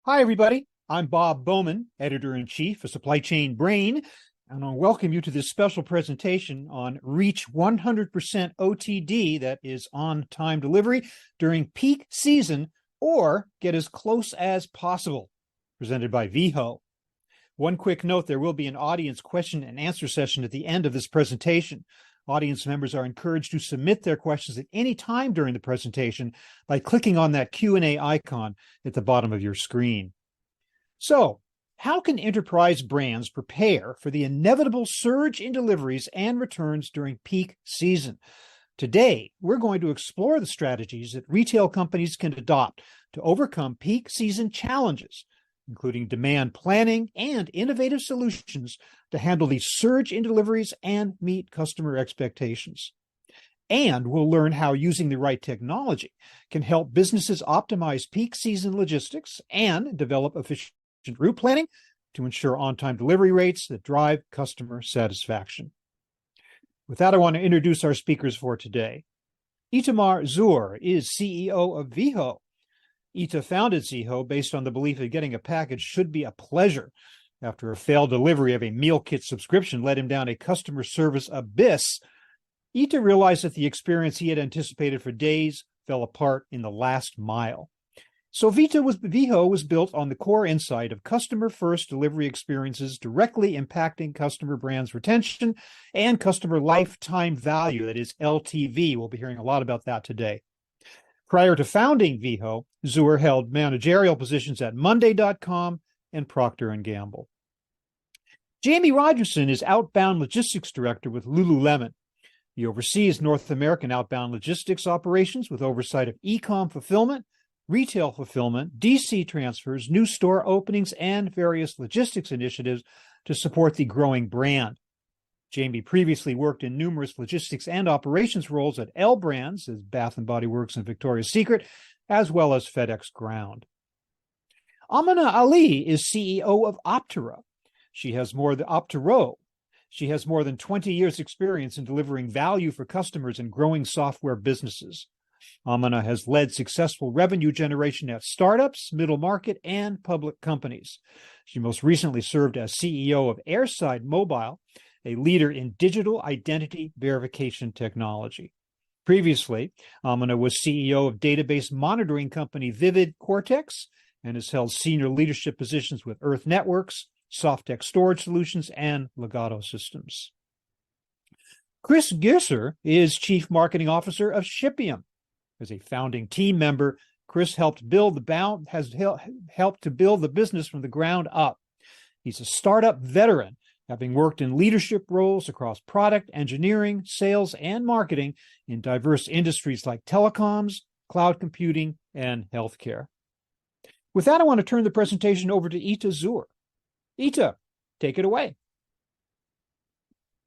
Hi, everybody. I'm Bob Bowman, Editor-in-Chief of SupplyChainBrain, and I'll welcome you to this special presentation on Reach 100% OTD, that is on-time delivery, during peak season, or get as close as possible, presented by Veho. One quick note, there will be an audience question and answer session at the end of this presentation. Audience members are encouraged to submit their questions at any time during the presentation by clicking on that Q&A icon at the bottom of your screen. So, how can enterprise brands prepare for the inevitable surge in deliveries and returns during peak season? Today, we're going to explore the strategies that retail companies can adopt to overcome peak season challenges, including demand planning and innovative solutions to handle the surge in deliveries and meet customer expectations. And we'll learn how using the right technology can help businesses optimize peak season logistics and develop efficient route planning to ensure on-time delivery rates that drive customer satisfaction. With that, I want to introduce our speakers for today. Ita Zur is CEO of Veho. Ita founded Veho based on the belief that getting a package should be a pleasure. After a failed delivery of a meal kit subscription led him down a customer service abyss, Ita realized that the experience he had anticipated for days fell apart in the last mile. So Veho was built on the core insight of customer-first delivery experiences directly impacting customer brands' retention and customer lifetime value, that is LTV. We'll be hearing a lot about that today. Prior to founding Veho, Zur held managerial positions at Monday.com and Procter & Gamble. Jamie Rogerson is Outbound Logistics Director with Lululemon. He oversees North American outbound logistics operations with oversight of e-com fulfillment, retail fulfillment, DC transfers, new store openings, and various logistics initiatives to support the growing brand. Jamie previously worked in numerous logistics and operations roles at L Brands, as Bath & Body Works and Victoria's Secret, as well as FedEx Ground. Amina Ali is CEO of Optero. She has more than 20 years' experience in delivering value for customers and growing software businesses. Amina has led successful revenue generation at startups, middle market, and public companies. She most recently served as CEO of Airside Mobile, a leader in digital identity verification technology. Previously, Amina was CEO of database monitoring company Vivid Cortex and has held senior leadership positions with Earth Networks, Softex Storage Solutions, and Legato Systems. Chris Gisser is Chief Marketing Officer of Shipium. As a founding team member, Chris helped to build the business from the ground up. He's a startup veteran, having worked in leadership roles across product, engineering, sales, and marketing in diverse industries like telecoms, cloud computing, and healthcare. With that, I want to turn the presentation over to Ita Zur. Ita, take it away.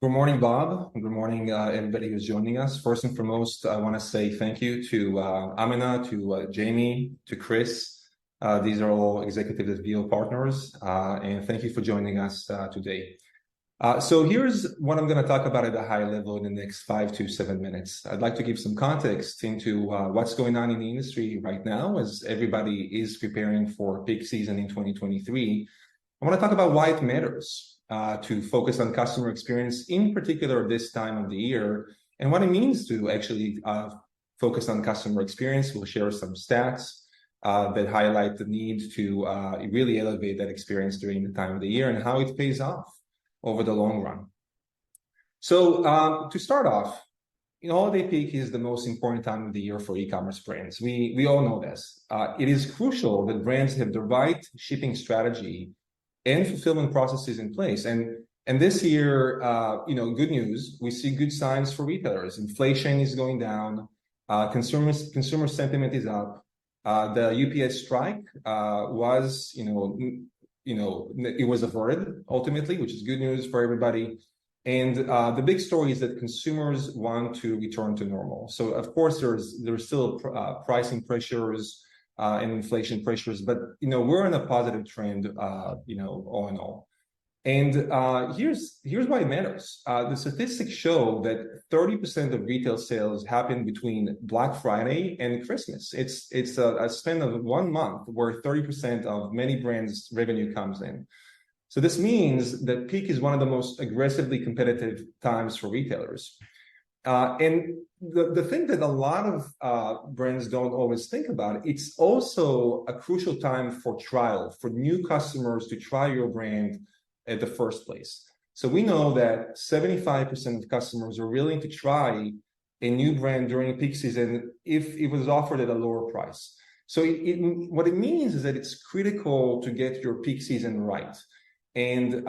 Good morning, Bob. Good morning, everybody who's joining us. First and foremost, I want to say thank you to Amina, to Jamie, to Chris. These are all executives at Veho partners, and thank you for joining us today. So here's what I'm going to talk about at a high level in the next 5 to 7 minutes. I'd like to give some context into what's going on in the industry right now as everybody is preparing for peak season in 2023. I want to talk about why it matters to focus on customer experience, in particular this time of the year, and what it means to actually focus on customer experience. We'll share some stats that highlight the need to really elevate that experience during the time of the year and how it pays off over the long run. So to start off, holiday peak is the most important time of the year for e-commerce brands. We all know this. It is crucial that brands have the right shipping strategy and fulfillment processes in place. And this year, good news, we see good signs for retailers. Inflation is going down. Consumer sentiment is up. The UPS strike was, it was averted ultimately, which is good news for everybody. And the big story is that consumers want to return to normal. So of course there's still pricing pressures and inflation pressures, but we're in a positive trend, all in all. And here's why it matters. The statistics show that 30% of retail sales happen between Black Friday and Christmas. It's a span of 1 month where 30% of many brands' revenue comes in. So this means that peak is one of the most aggressively competitive times for retailers. And the thing that a lot of brands don't always think about, it's also a crucial time for trial, for new customers to try your brand at the first place. So we know that 75% of customers are willing to try a new brand during peak season if it was offered at a lower price. So what it means is that it's critical to get your peak season right. And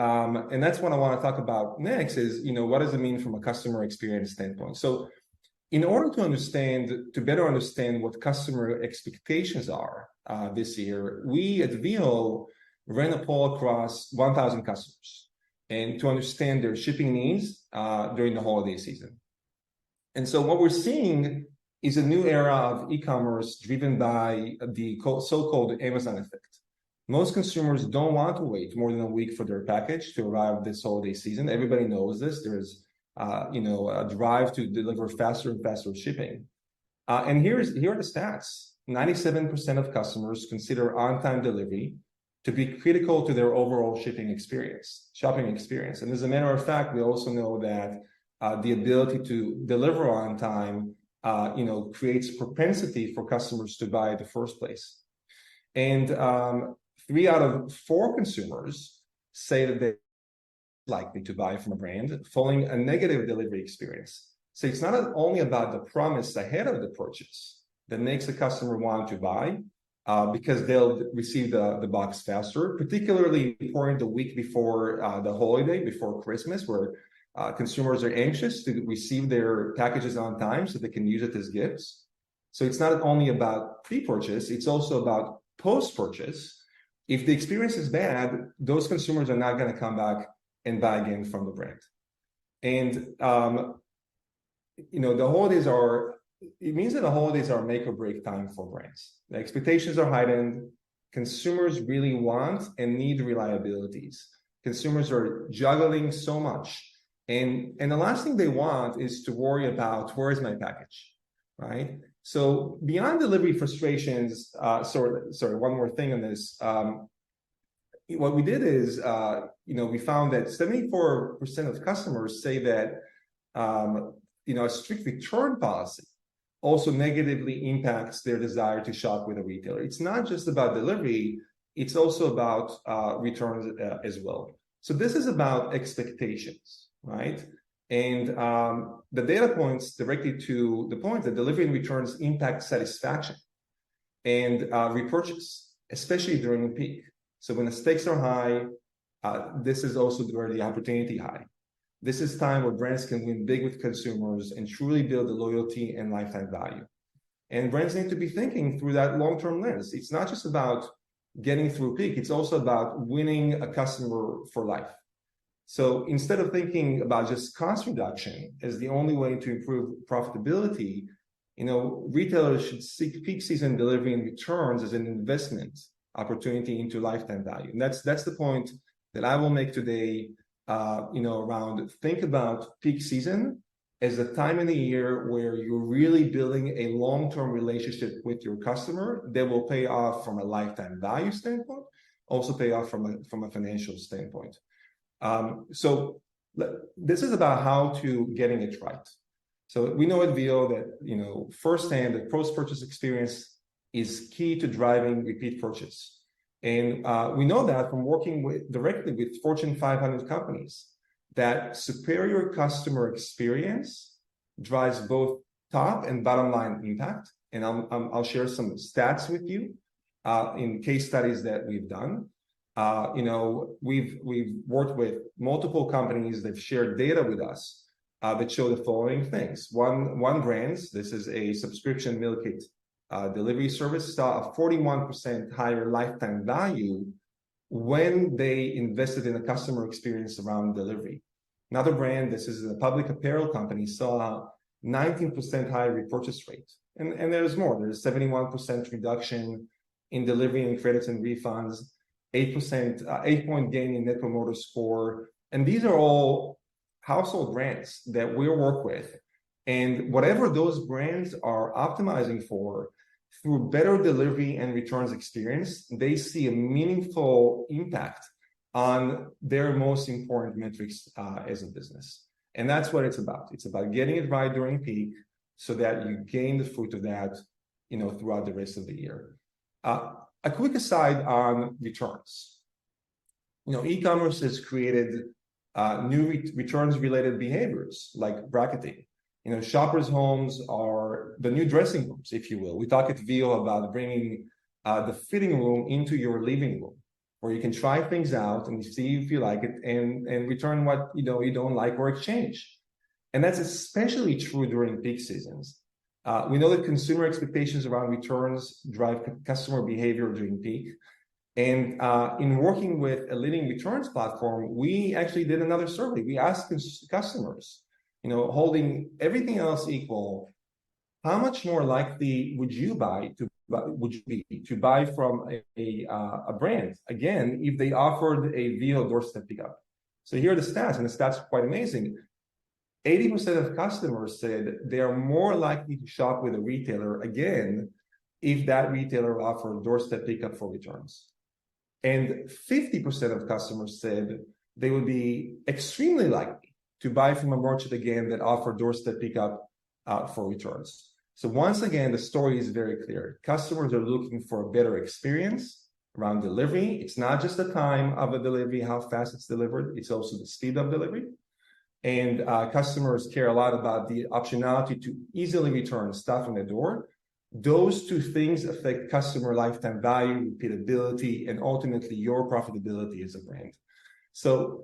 that's what I want to talk about next is, what does it mean from a customer experience standpoint? So in order to better understand what customer expectations are this year, we at Veho ran a poll across 1,000 customers and to understand their shipping needs during the holiday season. And so what we're seeing is a new era of e-commerce driven by the so-called Amazon effect. Most consumers don't want to wait more than a week for their package to arrive this holiday season. Everybody knows this. There's, a drive to deliver faster and faster shipping. And here are the stats. 97% of customers consider on-time delivery to be critical to their overall shopping experience. And as a matter of fact, we also know that the ability to deliver on time, creates propensity for customers to buy in the first place. And 3 out of 4 consumers say that they're likely to buy from a brand following a negative delivery experience. So it's not only about the promise ahead of the purchase that makes the customer want to buy, because they'll receive the box faster, particularly important the week before the holiday, before Christmas, where consumers are anxious to receive their packages on time so they can use it as gifts. So it's not only about pre-purchase, it's also about post-purchase. If the experience is bad, those consumers are not going to come back and buy again from the brand. And, it means that the holidays are make or break time for brands. The expectations are heightened. Consumers really want and need reliabilities. Consumers are juggling so much. And the last thing they want is to worry about, where is my package, right? So beyond delivery frustrations, sorry, one more thing on this. What we did is, we found that 74% of customers say that, a strict return policy also negatively impacts their desire to shop with a retailer. It's not just about delivery, it's also about returns as well. So this is about expectations, right? And the data points directly to the point that delivery and returns impact satisfaction and repurchase, especially during peak. So when the stakes are high, this is also where the opportunity high. This is time where brands can win big with consumers and truly build the loyalty and lifetime value. And brands need to be thinking through that long-term lens. It's not just about getting through peak, it's also about winning a customer for life. So instead of thinking about just cost reduction as the only way to improve profitability, retailers should seek peak season delivery and returns as an investment opportunity into lifetime value. And that's the point that I will make today, around think about peak season as a time in the year where you're really building a long-term relationship with your customer that will pay off from a lifetime value standpoint, also pay off from a financial standpoint. So this is about how to getting it right. So we know at Veho that, firsthand, the post-purchase experience is key to driving repeat purchase. And we know that from working directly with Fortune 500 companies, that superior customer experience drives both top and bottom line impact. And I'll share some stats with you in case studies that we've done. We've worked with multiple companies that shared data with us that show the following things. One brand, this is a subscription meal kit delivery service, saw a 41% higher lifetime value when they invested in a customer experience around delivery. Another brand, this is a public apparel company, saw a 19% higher repurchase rate. And there's more. There's 71% reduction in delivery and credits and refunds. 8-point gain in Net Promoter Score. And these are all household brands that we work with. And whatever those brands are optimizing for, through better delivery and returns experience, they see a meaningful impact on their most important metrics as a business. And that's what it's about. It's about getting it right during peak so that you gain the fruit of that, throughout the rest of the year. A quick aside on returns. E-commerce has created new returns-related behaviors like bracketing. Shoppers' homes are the new dressing rooms, if you will. We talk at Veho about bringing the fitting room into your living room, where you can try things out and see if you like it and return what you don't like or exchange. And that's especially true during peak seasons. We know that consumer expectations around returns drive customer behavior during peak. And in working with a leading returns platform, we actually did another survey. We asked customers, holding everything else equal, how much more likely would you be to buy from a brand, again, if they offered a Veho doorstep pickup? So here are the stats, and the stats are quite amazing. 80% of customers said they are more likely to shop with a retailer, again, if that retailer offered doorstep pickup for returns. And 50% of customers said they would be extremely likely to buy from a merchant again that offered doorstep pickup for returns. So once again, the story is very clear. Customers are looking for a better experience around delivery. It's not just the time of a delivery, how fast it's delivered. It's also the speed of delivery. And customers care a lot about the optionality to easily return stuff in the door. Those two things affect customer lifetime value, repeatability, and ultimately your profitability as a brand. So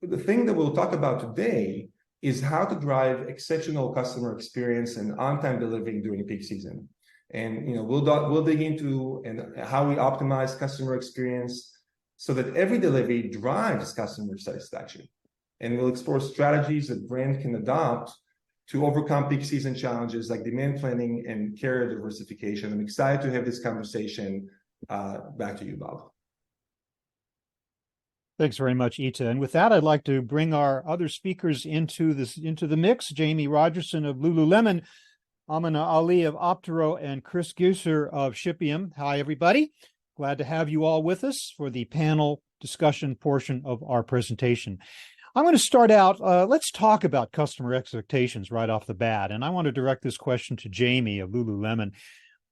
the thing that we'll talk about today is how to drive exceptional customer experience and on-time delivery during peak season. And we'll dig into how we optimize customer experience so that every delivery drives customer satisfaction. And we'll explore strategies that brands can adopt to overcome peak season challenges like demand planning and carrier diversification. I'm excited to have this conversation. Back to you, Bob. Thanks very much, Ita. And with that, I'd like to bring our other speakers into the mix. Jamie Rogerson of Lululemon, Amina Ali of Optoro, and Chris Gusser of Shipium. Hi, everybody. Glad to have you all with us for the panel discussion portion of our presentation. I'm going to start out, let's talk about customer expectations right off the bat. And I want to direct this question to Jamie of Lululemon.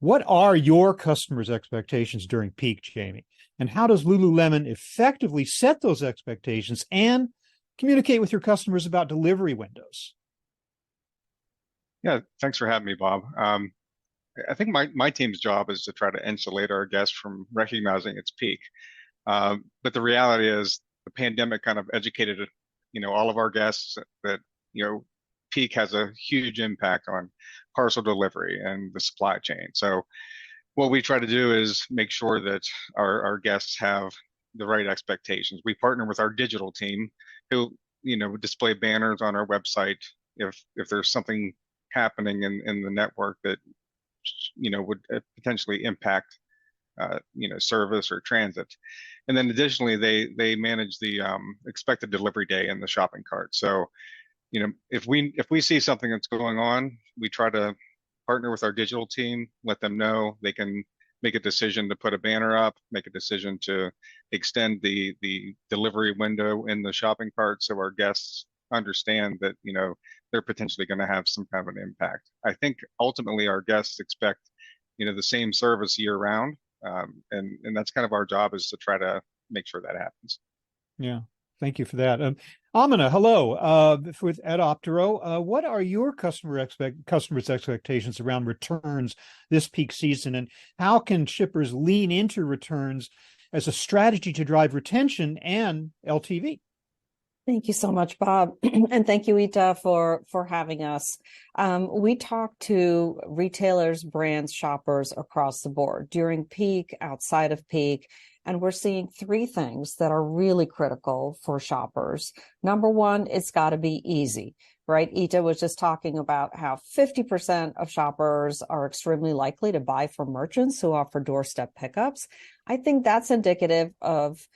What are your customers' expectations during peak, Jamie? And how does Lululemon effectively set those expectations and communicate with your customers about delivery windows? Yeah, thanks for having me, Bob. I think my team's job is to try to insulate our guests from recognizing its peak. But the reality is the pandemic kind of educated all of our guests that, peak has a huge impact on parcel delivery and the supply chain. So what we try to do is make sure that our guests have the right expectations. We partner with our digital team who, display banners on our website if there's something happening in the network that, would potentially impact, service or transit. And then additionally, they manage the expected delivery day in the shopping cart. So, if we see something that's going on, we try to partner with our digital team, let them know. They can make a decision to put a banner up, make a decision to extend the delivery window in the shopping cart so our guests understand that, they're potentially going to have some kind of an impact. I think ultimately our guests expect, the same service year round. And that's kind of our job, is to try to make sure that happens. Yeah, thank you for that. Amina, hello. At Optoro, what are your customers' expectations around returns this peak season, and how can shippers lean into returns as a strategy to drive retention and LTV? Thank you so much, Bob. And thank you, Ita, for having us. We talk to retailers, brands, shoppers across the board during peak, outside of peak, and we're seeing three things that are really critical for shoppers. Number one, it's got to be easy, right? Ita was just talking about how 50% of shoppers are extremely likely to buy from merchants who offer doorstep pickups. I think that's indicative of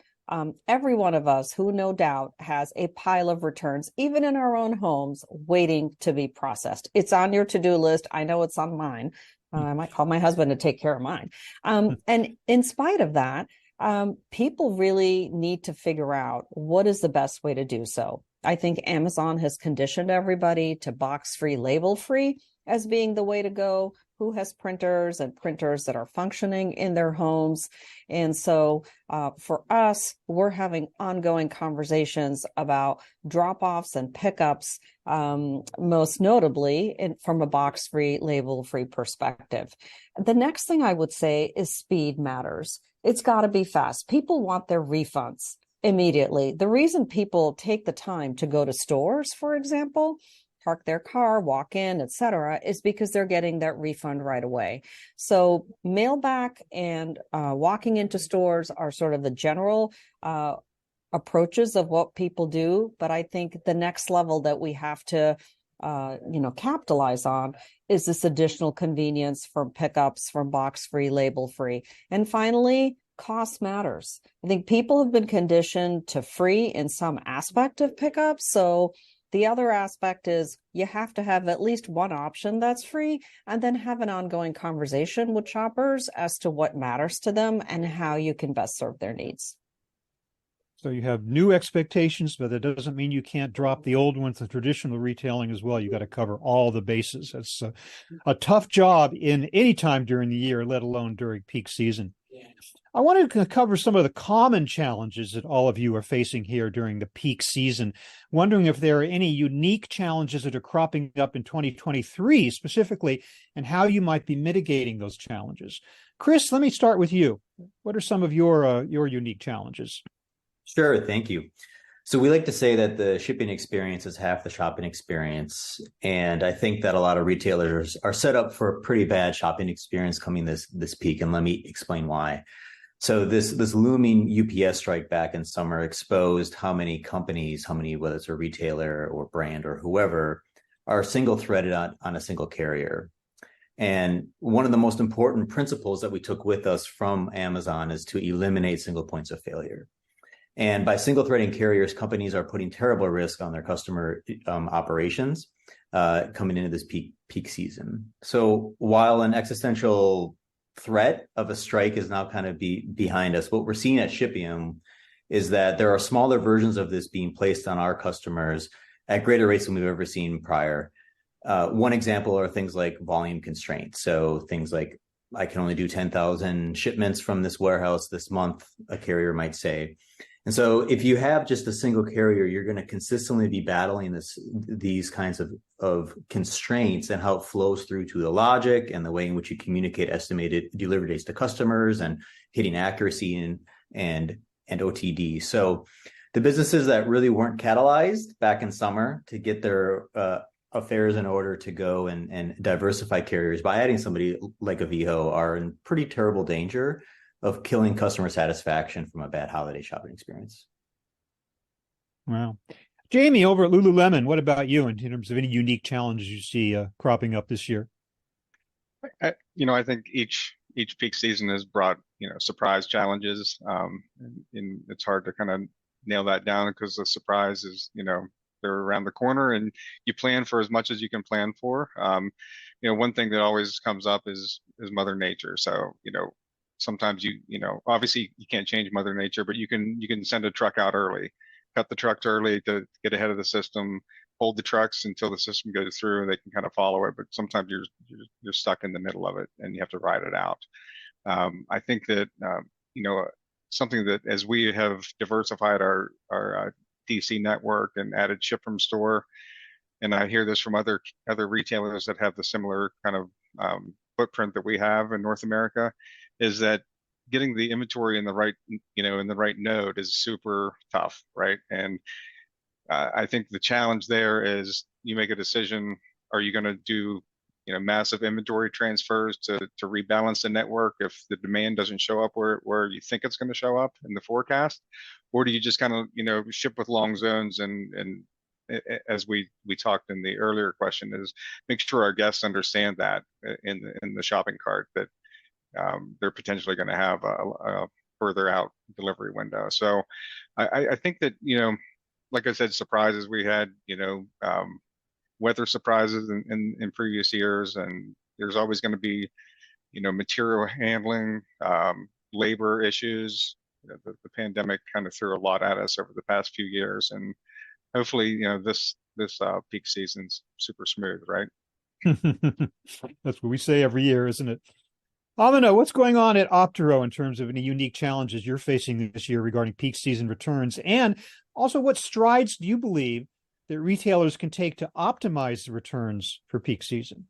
every one of us who no doubt has a pile of returns, even in our own homes, waiting to be processed. It's on your to-do list. I know it's on mine. I might call my husband to take care of mine. And in spite of that, people really need to figure out what is the best way to do so. I think Amazon has conditioned everybody to box-free, label-free as being the way to go. Who has printers and printers that are functioning in their homes? And so for us, we're having ongoing conversations about drop-offs and pickups, most notably from a box-free, label-free perspective. The next thing I would say is speed matters. It's got to be fast. People want their refunds immediately. The reason people take the time to go to stores, for example, park their car, walk in, etc., is because they're getting that refund right away. So mail back and walking into stores are sort of the general approaches of what people do. But I think the next level that we have to capitalize on is this additional convenience from pickups, from box-free, label-free. And finally, cost matters. I think people have been conditioned to free in some aspect of pickups. So the other aspect is you have to have at least one option that's free, and then have an ongoing conversation with shoppers as to what matters to them and how you can best serve their needs. So you have new expectations, but that doesn't mean you can't drop the old ones, the traditional retailing as well. You got to cover all the bases. It's a tough job in any time during the year, let alone during peak season. I wanted to cover some of the common challenges that all of you are facing here during the peak season. Wondering if there are any unique challenges that are cropping up in 2023 specifically, and how you might be mitigating those challenges. Chris, let me start with you. What are some of your unique challenges? Sure, thank you. So we like to say that the shipping experience is half the shopping experience. And I think that a lot of retailers are set up for a pretty bad shopping experience coming this peak. And let me explain why. So this looming UPS strike back in summer exposed how many companies, whether it's a retailer or brand or whoever, are single threaded on a single carrier. And one of the most important principles that we took with us from Amazon is to eliminate single points of failure. And by single threading carriers, companies are putting terrible risk on their customer operations coming into this peak season. So while an existential threat of a strike is now kind of behind us, what we're seeing at Shipium is that there are smaller versions of this being placed on our customers at greater rates than we've ever seen prior. One example are things like volume constraints. So things like, I can only do 10,000 shipments from this warehouse this month, a carrier might say. And so if you have just a single carrier, you're going to consistently be battling these kinds of constraints and how it flows through to the logic and the way in which you communicate estimated delivery dates to customers and hitting accuracy and OTD. So the businesses that really weren't catalyzed back in summer to get their affairs in order to go and diversify carriers by adding somebody like a Veho are in pretty terrible danger of killing customer satisfaction from a bad holiday shopping experience. Wow. Jamie, over at Lululemon, what about you in terms of any unique challenges you see cropping up this year? I think each peak season has brought, surprise challenges. And it's hard to kind of nail that down because the surprise is, they're around the corner and you plan for as much as you can plan for. One thing that always comes up is Mother Nature. So, sometimes obviously you can't change Mother Nature, but you can send a truck out early, cut the trucks early to get ahead of the system, hold the trucks until the system goes through and they can kind of follow it. But sometimes you're stuck in the middle of it and you have to ride it out. I think that, something that as we have diversified our DC network and added ship from store, and I hear this from other retailers that have the similar kind of footprint that we have in North America, is that getting the inventory in the right node is super tough, right? And I think the challenge there is you make a decision: are you going to do massive inventory transfers to rebalance the network if the demand doesn't show up where you think it's going to show up in the forecast, or do you just kind of ship with long zones and as we talked in the earlier question, is make sure our guests understand that in the shopping cart that they're potentially going to have further out delivery window. So I think that, like I said, surprises we had, weather surprises in previous years, and there's always going to be, material handling, labor issues. The pandemic kind of threw a lot at us over the past few years, and hopefully, this peak season's super smooth, right? That's what we say every year, isn't it? Amina, what's going on at Optero in terms of any unique challenges you're facing this year regarding peak season returns? And also, what strides do you believe that retailers can take to optimize the returns for peak season?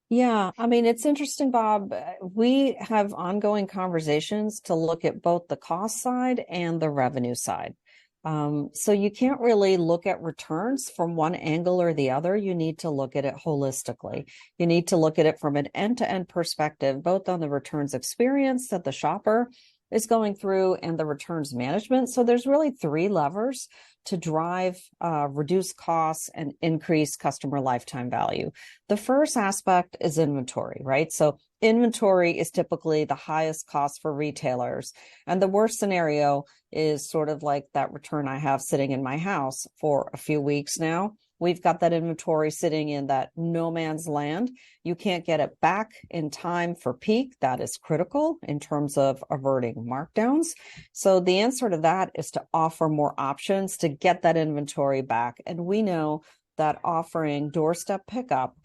Yeah, I mean, it's interesting, Bob. We have ongoing conversations to look at both the cost side and the revenue side. So you can't really look at returns from one angle or the other. You need to look at it holistically. You need to look at it from an end-to-end perspective, both on the returns experience that the shopper is going through and the returns management. So there's really three levers to drive reduce costs and increase customer lifetime value. The first aspect is inventory, right? So inventory is typically the highest cost for retailers. And the worst scenario is sort of like that return I have sitting in my house for a few weeks now. We've got that inventory sitting in that no man's land. You can't get it back in time for peak. That is critical in terms of averting markdowns. So the answer to that is to offer more options to get that inventory back. And we know that offering doorstep pickup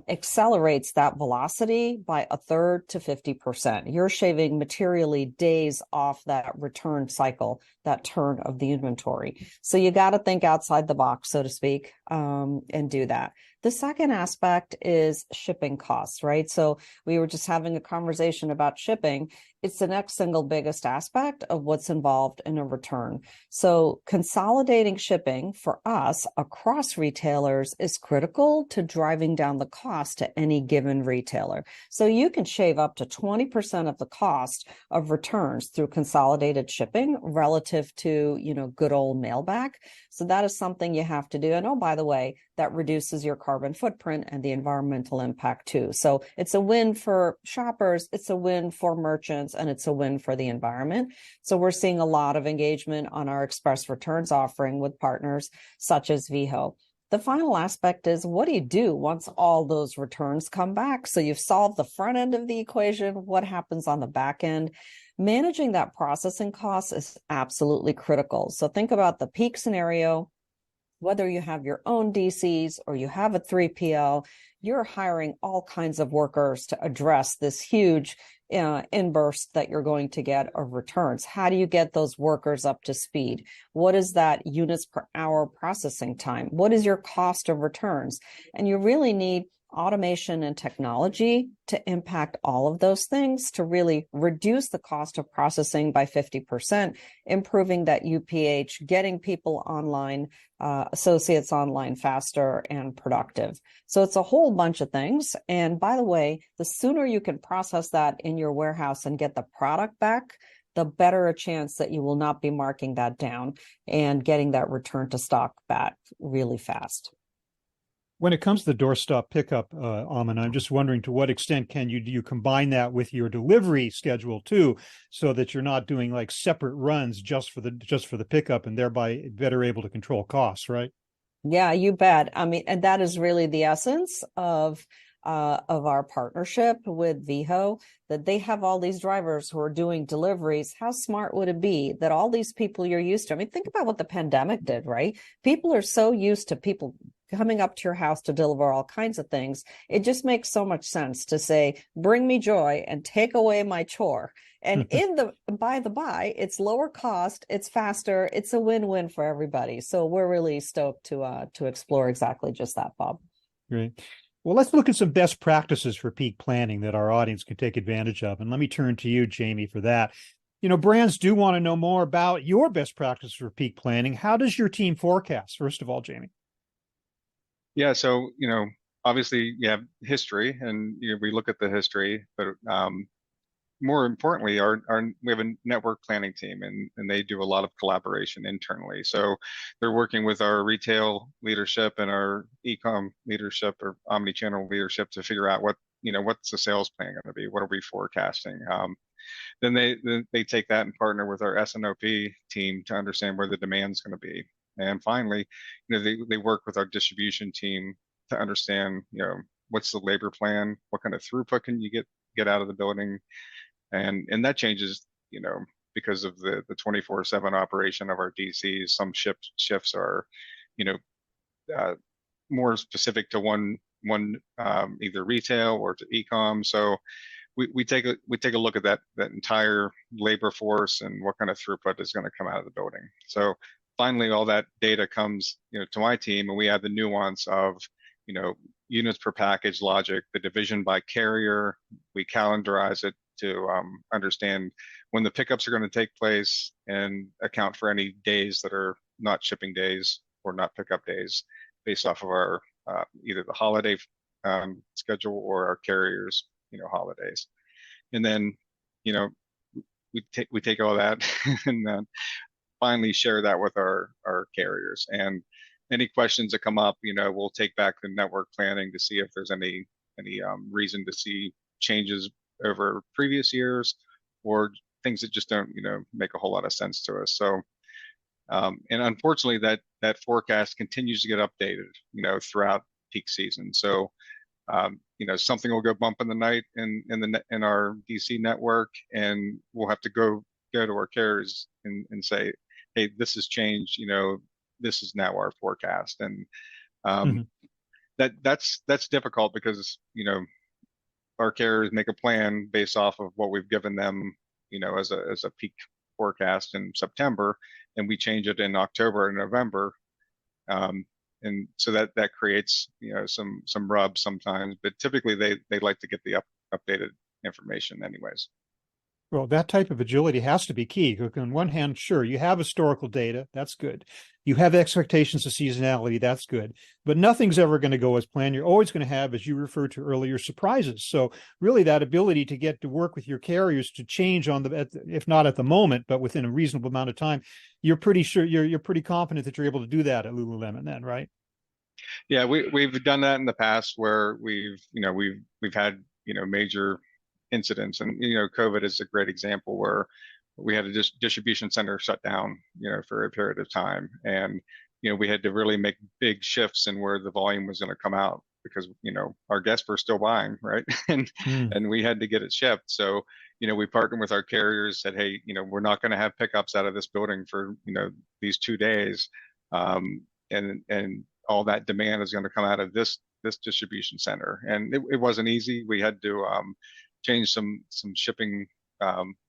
accelerates that velocity by 1/3 to 50%. You're shaving materially days off that return cycle, that turn of the inventory. So you got to think outside the box, so to speak, and do that. The second aspect is shipping costs, right? So we were just having a conversation about shipping. It's the next single biggest aspect of what's involved in a return. So consolidating shipping for us across retailers is critical to driving down the cost to any given retailer. So you can shave up to 20% of the cost of returns through consolidated shipping relative to, good old mailback. So that is something you have to do. And oh, by the way, that reduces your carbon footprint and the environmental impact too. So it's a win for shoppers, it's a win for merchants, and it's a win for the environment. So we're seeing a lot of engagement on our express returns offering with partners such as Veho. The final aspect is, what do you do once all those returns come back? So you've solved the front end of the equation. What happens on the back end? Managing that processing cost is absolutely critical. So think about the peak scenario. Whether you have your own DCs or you have a 3PL, you're hiring all kinds of workers to address this huge inburst that you're going to get of returns. How do you get those workers up to speed? What is that units per hour processing time? What is your cost of returns? And you really need automation and technology to impact all of those things to really reduce the cost of processing by 50%, improving that UPH, getting people online, associates online faster and productive. So it's a whole bunch of things. And by the way, the sooner you can process that in your warehouse and get the product back, the better a chance that you will not be marking that down and getting that return to stock back really fast. When it comes to the doorstep pickup, Amina, I'm just wondering, to what extent do you combine that with your delivery schedule too, so that you're not doing like separate runs just for the pickup, and thereby better able to control costs, right? Yeah, you bet. I mean, and that is really the essence of our partnership with Veho, that they have all these drivers who are doing deliveries. How smart would it be that all these people you're used to? I mean, think about what the pandemic did, right? People are so used to people coming up to your house to deliver all kinds of things. It just makes so much sense to say, bring me joy and take away my chore. And by the by, it's lower cost, it's faster, it's a win-win for everybody. So we're really stoked to explore exactly just that, Bob. Great. Well, let's look at some best practices for peak planning that our audience can take advantage of. And let me turn to you, Jamie, for that. Brands do want to know more about your best practices for peak planning. How does your team forecast, first of all, Jamie? Yeah, so obviously you have history, and we look at the history, but more importantly, we have a network planning team, and they do a lot of collaboration internally. So they're working with our retail leadership and our e-com leadership or omni-channel leadership to figure out what's the sales plan going to be? What are we forecasting? then they take that and partner with our S&OP team to understand where the demand's going to be. And finally, they work with our distribution team to understand, what's the labor plan, what kind of throughput can you get out of the building, and that changes, because of the 24/7 operation of our DCs. Some shifts are, more specific to one either retail or to e-com. So we take a look at that entire labor force and what kind of throughput is going to come out of the building. So finally, all that data comes, to my team, and we add the nuance of, units per package logic, the division by carrier. We calendarize it to understand when the pickups are going to take place and account for any days that are not shipping days or not pickup days, based off of our either the holiday schedule or our carriers, holidays. And then, we take all that and then finally share that with our carriers. And any questions that come up, we'll take back the network planning to see if there's any reason to see changes over previous years or things that just don't, make a whole lot of sense to us. So, and unfortunately, that forecast continues to get updated, throughout peak season. So, something will go bump in the night in our DC network, and we'll have to go to our carriers and say, hey, this has changed. This is now our forecast, and that's difficult because our carriers make a plan based off of what we've given them, as a peak forecast in September, and we change it in October and November. And so that creates, some rubs sometimes, but typically they like to get the updated information anyways. Well, that type of agility has to be key. On one hand, sure, you have historical data. That's good. You have expectations of seasonality. That's good. But nothing's ever going to go as planned. You're always going to have, as you referred to earlier, surprises. So really that ability to get to work with your carriers to change if not at the moment, but within a reasonable amount of time, you're pretty sure, you're pretty confident that you're able to do that at Lululemon then, right? Yeah, we've done that in the past where we've had, major incidents, and COVID is a great example where we had a distribution center shut down, for a period of time, and we had to really make big shifts in where the volume was going to come out because our guests were still buying, right? and we had to get it shipped. So we partnered with our carriers, said, hey, we're not going to have pickups out of this building for these 2 days, and all that demand is going to come out of this distribution center, and it wasn't easy. We had to change some shipping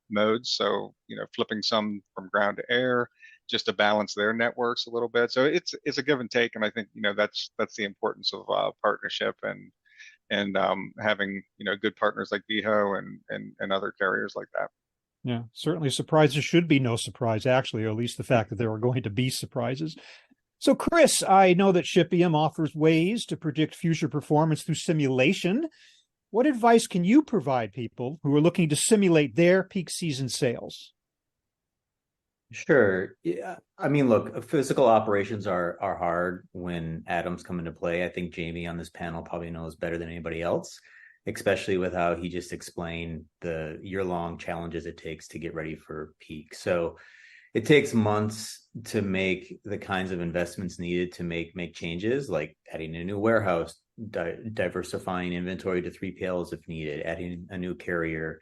modes, so flipping some from ground to air just to balance their networks a little bit. So it's a give and take, and I think that's the importance of partnership and having good partners like Veho and other carriers like that. Yeah, certainly surprises should be no surprise, actually, or at least the fact that there are going to be surprises. So, Chris, I know that Shipium offers ways to predict future performance through simulation. What advice can you provide people who are looking to simulate their peak season sales? Sure. Yeah. I mean, look, physical operations are hard when atoms come into play. I think Jamie on this panel probably knows better than anybody else, especially with how he just explained the year-long challenges it takes to get ready for peak. So it takes months to make the kinds of investments needed to make changes, like adding a new warehouse, diversifying inventory to 3PLs if needed, adding a new carrier,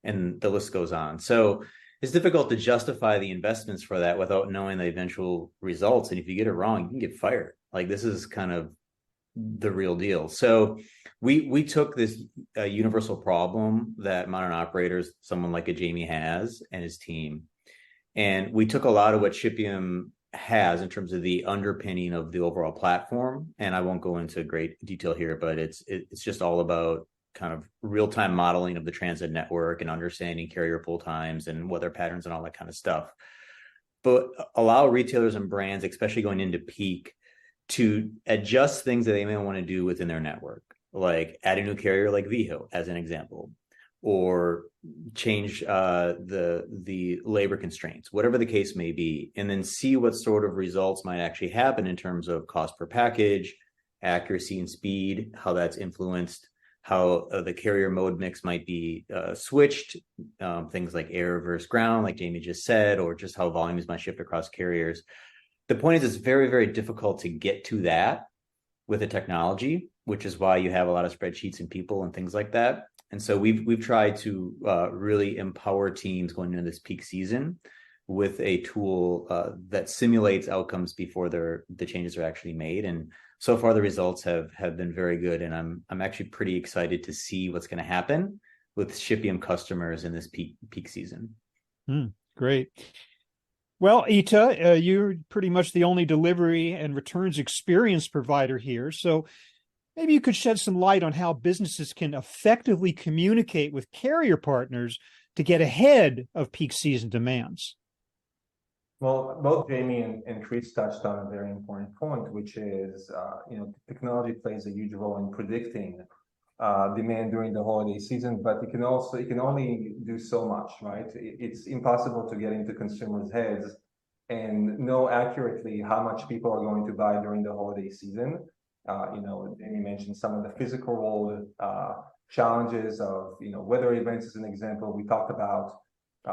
and the list goes on. So it's difficult to justify the investments for that without knowing the eventual results. And if you get it wrong, you can get fired. Like, this is kind of the real deal. So we took this universal problem that modern operators, someone like a Jamie has and his team, and we took a lot of what Shipium has in terms of the underpinning of the overall platform. And I won't go into great detail here, but it's just all about kind of real-time modeling of the transit network and understanding carrier pull times and weather patterns and all that kind of stuff. But allow retailers and brands, especially going into peak, to adjust things that they may want to do within their network, like add a new carrier like Veho, as an example, or change the labor constraints, whatever the case may be, and then see what sort of results might actually happen in terms of cost per package, accuracy and speed, how that's influenced, how the carrier mode mix might be switched, things like air versus ground, like Jamie just said, or just how volumes might shift across carriers. The point is, it's very, very difficult to get to that with a technology, which is why you have a lot of spreadsheets and people and things like that. And so we've tried to really empower teams going into this peak season with a tool that simulates outcomes before the changes are actually made. And so far, the results have been very good. And I'm actually pretty excited to see what's going to happen with Shipium customers in this peak season. Great. Well, Ita, you're pretty much the only delivery and returns experience provider here. So maybe you could shed some light on how businesses can effectively communicate with carrier partners to get ahead of peak season demands. Well, both Jamie and Chris touched on a very important point, which is, technology plays a huge role in predicting demand during the holiday season, but it can only do so much, right? It's impossible to get into consumers' heads and know accurately how much people are going to buy during the holiday season. Jamie mentioned some of the physical world challenges of, weather events as an example. We talked about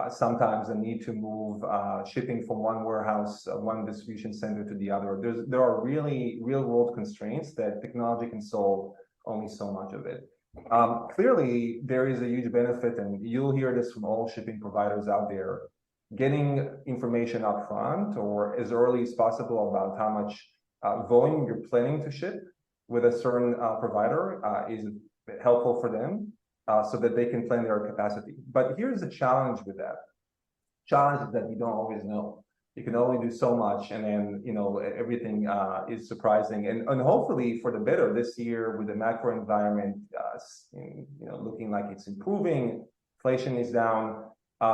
sometimes the need to move shipping from one warehouse, one distribution center to the other. There are really real world constraints that technology can solve only so much of it. Clearly, there is a huge benefit, and you'll hear this from all shipping providers out there, getting information up front or as early as possible about how much volume you're planning to ship with a certain provider is helpful for them so that they can plan their capacity. But here's the challenge with that. Challenge is that you don't always know. You can only do so much, and then everything is surprising. And hopefully for the better this year with the macro environment, looking like it's improving, inflation is down.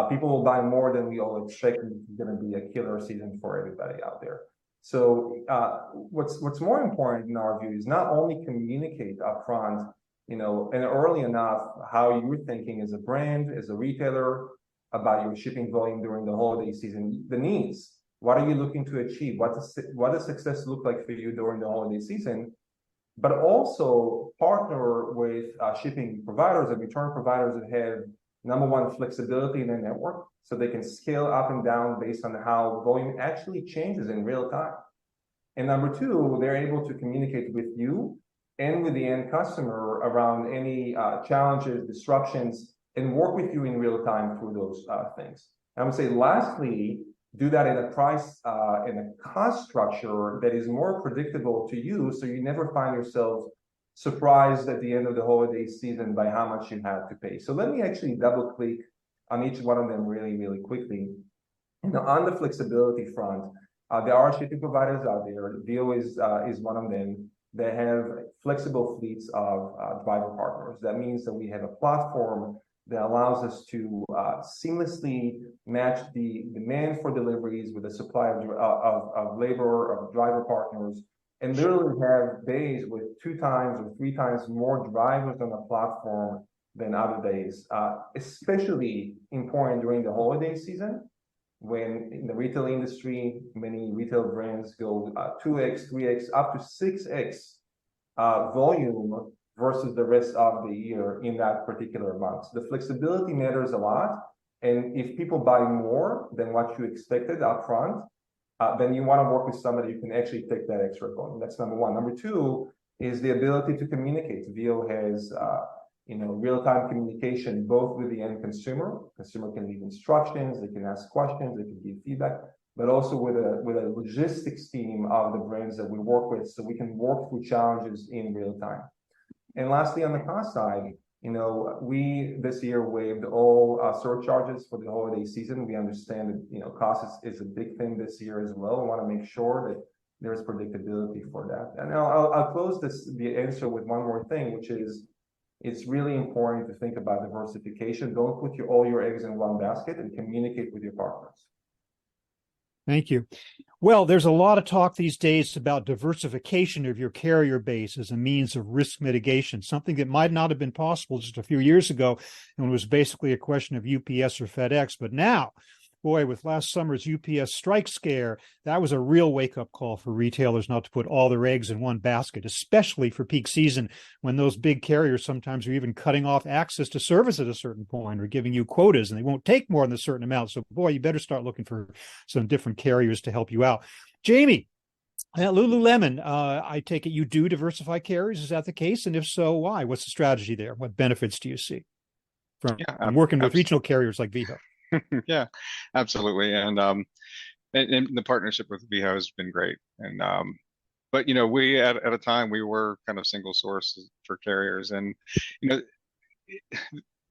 People will buy more than we all expect. It's going to be a killer season for everybody out there. So what's more important in our view is not only communicate upfront, and early enough how you're thinking as a brand, as a retailer, about your shipping volume during the holiday season, the needs. What are you looking to achieve? What does success look like for you during the holiday season? But also partner with shipping providers and return providers that have, number one, flexibility in their network, so they can scale up and down based on how volume actually changes in real time. And number two, they're able to communicate with you and with the end customer around any challenges, disruptions, and work with you in real time through those things. I would say lastly, do that in a price and a cost structure that is more predictable to you, so you never find yourself surprised at the end of the holiday season by how much you have to pay. So let me actually double click on each one of them really, really quickly. On the flexibility front, there are shipping providers out there. Veho is one of them. They have flexible fleets of driver partners. That means that we have a platform that allows us to seamlessly match the demand for deliveries with the supply of labor, of driver partners, and literally have days with 2 times or 3 times more drivers on the platform than other days. Especially important during the holiday season, when in the retail industry, many retail brands go 2x, 3x, up to 6x volume versus the rest of the year in that particular month. So the flexibility matters a lot. And if people buy more than what you expected up front, then you want to work with somebody who can actually take that extra volume. That's number one. Number two is the ability to communicate. Veho has real-time communication both with the end consumer. Consumer can leave instructions, they can ask questions, they can give feedback, but also with a logistics team of the brands that we work with, so we can work through challenges in real time. And lastly, on the cost side, we this year waived all surcharges for the holiday season. We understand that cost is a big thing this year as well. We want to make sure that there's predictability for that. And I'll close the answer with one more thing, which is it's really important to think about diversification. Don't put all your eggs in one basket, and communicate with your partners. Thank you. Well, there's a lot of talk these days about diversification of your carrier base as a means of risk mitigation, something that might not have been possible just a few years ago, and was basically a question of UPS or FedEx. But now, boy, with last summer's UPS strike scare, that was a real wake-up call for retailers not to put all their eggs in one basket, especially for peak season, when those big carriers sometimes are even cutting off access to service at a certain point or giving you quotas, and they won't take more than a certain amount. So, boy, you better start looking for some different carriers to help you out. Jamie, Lululemon, I take it you do diversify carriers. Is that the case? And if so, why? What's the strategy there? What benefits do you see from working with regional carriers like Veho? Yeah, absolutely. And the partnership with Veho has been great. And but we at a time we were kind of single source for carriers, and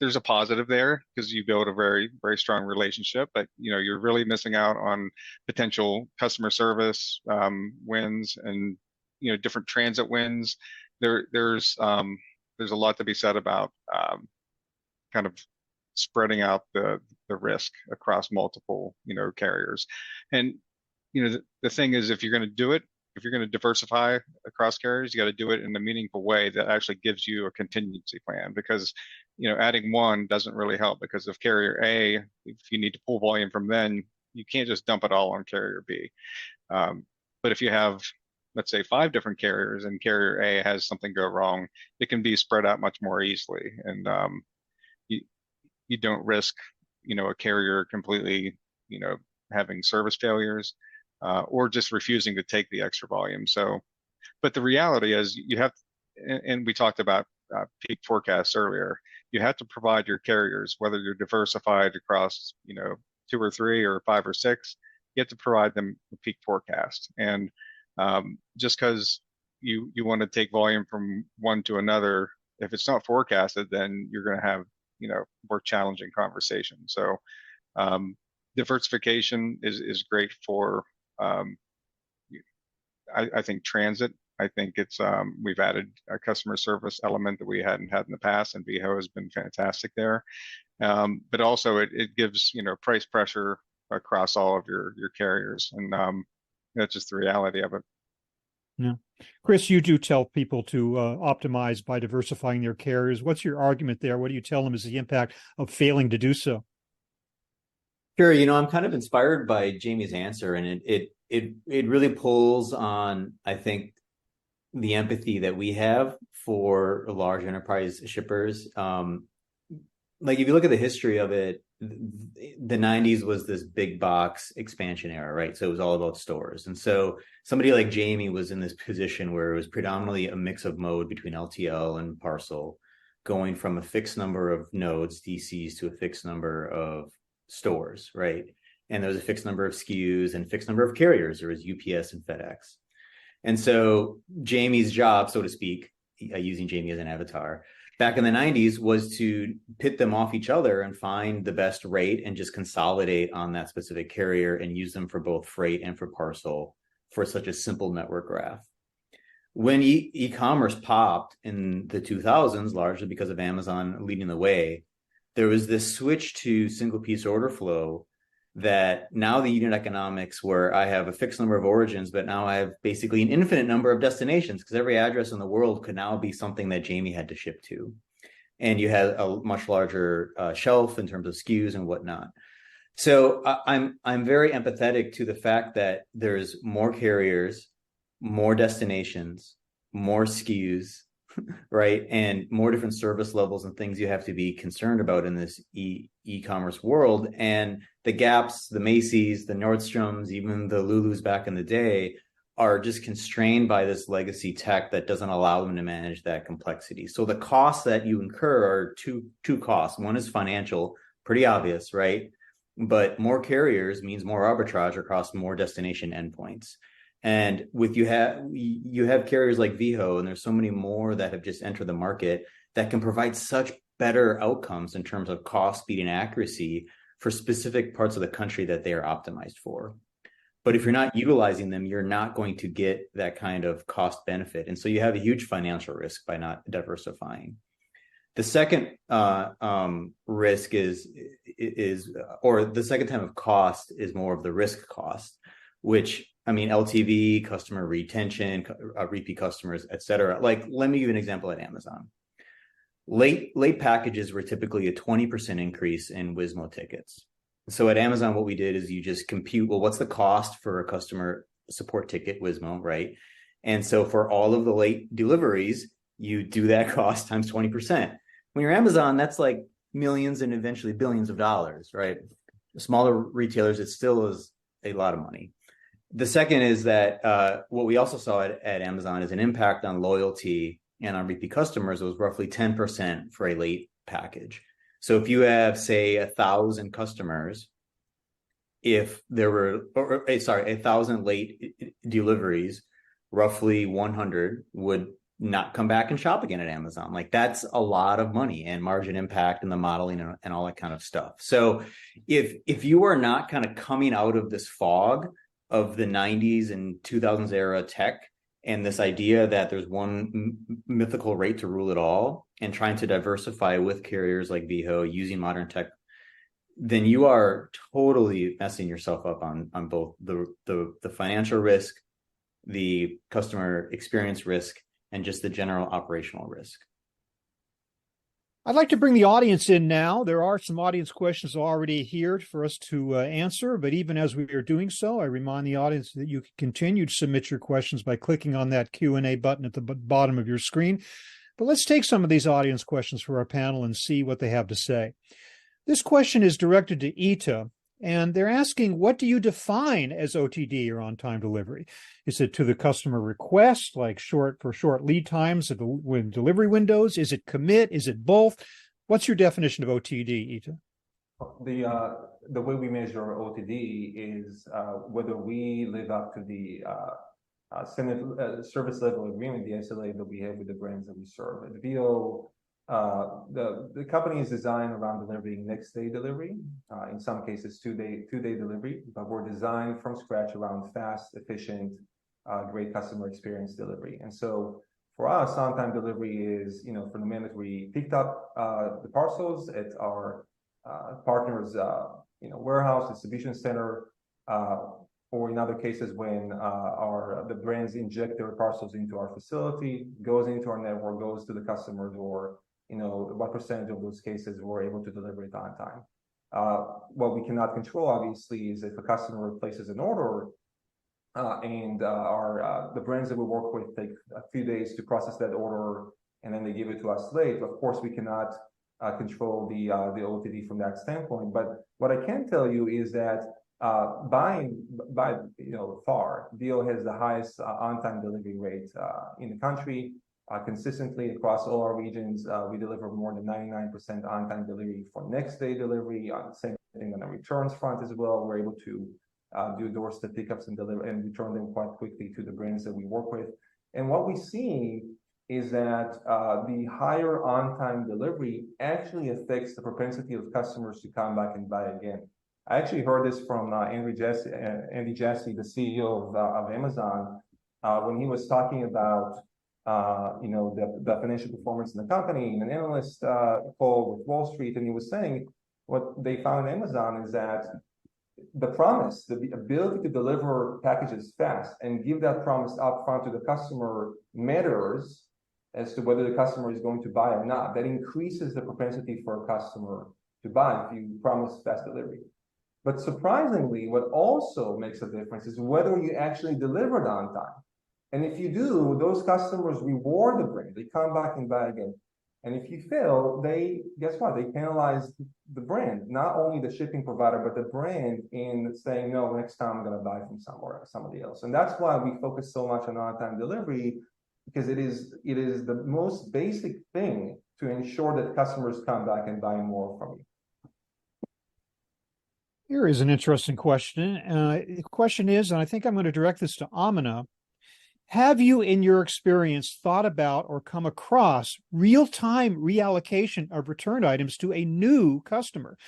there's a positive there because you build a very, very strong relationship, but you're really missing out on potential customer service wins and different transit wins. There's a lot to be said about kind of spreading out the risk across multiple carriers. And the thing is, if you're going to do it, if you're going to diversify across carriers, you got to do it in a meaningful way that actually gives you a contingency plan, because adding one doesn't really help, because if carrier A, if you need to pull volume from them, you can't just dump it all on carrier B. But if you have, let's say, 5 different carriers and carrier A has something go wrong, it can be spread out much more easily, and you don't risk a carrier completely having service failures or just refusing to take the extra volume. So, but the reality is you have, and we talked about peak forecasts earlier, you have to provide your carriers, whether you're diversified across 2 or 3 or 5 or 6, you have to provide them a peak forecast. And just because you want to take volume from one to another, if it's not forecasted, then you're going to have more challenging conversations. So diversification is great for I think transit. I think it's we've added a customer service element that we hadn't had in the past, and Veho has been fantastic there. But also it gives price pressure across all of your carriers, and that's just the reality of it. Yeah, Chris, you do tell people to optimize by diversifying their carriers. What's your argument there? What do you tell them is the impact of failing to do so? Sure, I'm kind of inspired by Jamie's answer, and it really pulls on, I think, the empathy that we have for large enterprise shippers. Like if you look at the history of it, the 90s was this big box expansion era, right? So it was all about stores. And so somebody like Jamie was in this position where it was predominantly a mix of mode between LTL and parcel, going from a fixed number of nodes, DCs, to a fixed number of stores, right? And there was a fixed number of SKUs and fixed number of carriers. There was UPS and FedEx. And so Jamie's job, so to speak, using Jamie as an avatar, back in the 90s was to pit them off each other and find the best rate and just consolidate on that specific carrier and use them for both freight and for parcel for such a simple network graph. When e-commerce popped in the 2000s, largely because of Amazon leading the way, there was this switch to single piece order flow that now the unit economics where I have a fixed number of origins, but now I have basically an infinite number of destinations, because every address in the world could now be something that Jamie had to ship to. And you had a much larger shelf in terms of SKUs and whatnot. So I'm very empathetic to the fact that there's more carriers, more destinations, more SKUs, right? And more different service levels and things you have to be concerned about in this e-commerce world. And the Gaps, the Macy's, the Nordstroms, even the Lulus back in the day are just constrained by this legacy tech that doesn't allow them to manage that complexity. So the costs that you incur are two costs. One is financial, pretty obvious, right? But more carriers means more arbitrage across more destination endpoints. And with you have carriers like Veho, and there's so many more that have just entered the market that can provide such better outcomes in terms of cost, speed, and accuracy for specific parts of the country that they are optimized for. But if you're not utilizing them, you're not going to get that kind of cost benefit. And so you have a huge financial risk by not diversifying. The second risk or the second time of cost is more of the risk cost, which, I mean, LTV, customer retention, repeat customers, et cetera. Like, let me give you an example at Amazon. Late packages were typically a 20% increase in Wismo tickets. So at Amazon, what we did is you just compute, well, what's the cost for a customer support ticket, Wizmo, right? And so for all of the late deliveries, you do that cost times 20%. When you're Amazon, that's like millions and eventually billions of dollars, right? Smaller retailers, it still is a lot of money. The second is that what we also saw at Amazon is an impact on loyalty and on repeat customers. It was roughly 10% for a late package. So if you have, say, 1,000 customers, if there were, 1,000 late deliveries, roughly 100 would not come back and shop again at Amazon. Like that's a lot of money and margin impact and the modeling and all that kind of stuff. So if you are not kind of coming out of this fog of the 90s and 2000s era tech and this idea that there's one mythical rate to rule it all and trying to diversify with carriers like Veho using modern tech, then you are totally messing yourself up on both the financial risk, the customer experience risk, and just the general operational risk. I'd like to bring the audience in now. There are some audience questions already here for us to answer, but even as we are doing so, I remind the audience that you can continue to submit your questions by clicking on that Q&A button at the bottom of your screen. But let's take some of these audience questions for our panel and see what they have to say. This question is directed to Ita, and they're asking, what do you define as OTD or on-time delivery? Is it to the customer request, like short lead times with delivery windows? Is it commit? Is it both? What's your definition of OTD, Ita? The way we measure OTD is whether we live up to the service level agreement, the SLA that we have with the brands that we serve. At Veho, the company is designed around delivering next day delivery, in some cases two-day delivery, but we're designed from scratch around fast, efficient, great customer experience delivery. And so for us, on-time delivery is, from the minute we picked up the parcels at our partner's warehouse, distribution center, or in other cases when the brands inject their parcels into our facility, goes into our network, goes to the customer door, what percentage of those cases we're able to deliver it on time. What we cannot control, obviously, is if a customer places an order and the brands that we work with take a few days to process that order and then they give it to us late. Of course, we cannot control the OTD from that standpoint. But what I can tell you is that by far, Veho has the highest on-time delivery rate in the country. Consistently across all our regions, we deliver more than 99% on-time delivery for next day delivery. Same thing on the returns front as well. We're able to do doorstep pickups and deliver and return them quite quickly to the brands that we work with. And what we see is that the higher on-time delivery actually affects the propensity of customers to come back and buy again. I actually heard this from Andy Jassy, the CEO of Amazon, when he was talking about the financial performance in the company in an analyst call with Wall Street, and he was saying what they found in Amazon is that the promise, the ability to deliver packages fast and give that promise up front to the customer matters as to whether the customer is going to buy or not. That increases the propensity for a customer to buy if you promise fast delivery. But surprisingly, what also makes a difference is whether you actually delivered on time. And if you do, those customers reward the brand. They come back and buy again. And if you fail, guess what? They penalize the brand, not only the shipping provider, but the brand in saying, no, next time I'm going to buy from somebody else. And that's why we focus so much on-time delivery, because it is the most basic thing to ensure that customers come back and buy more from you. Here is an interesting question. The question is, and I think I'm going to direct this to Amina, have you, in your experience, thought about or come across real-time reallocation of return items to a new customer?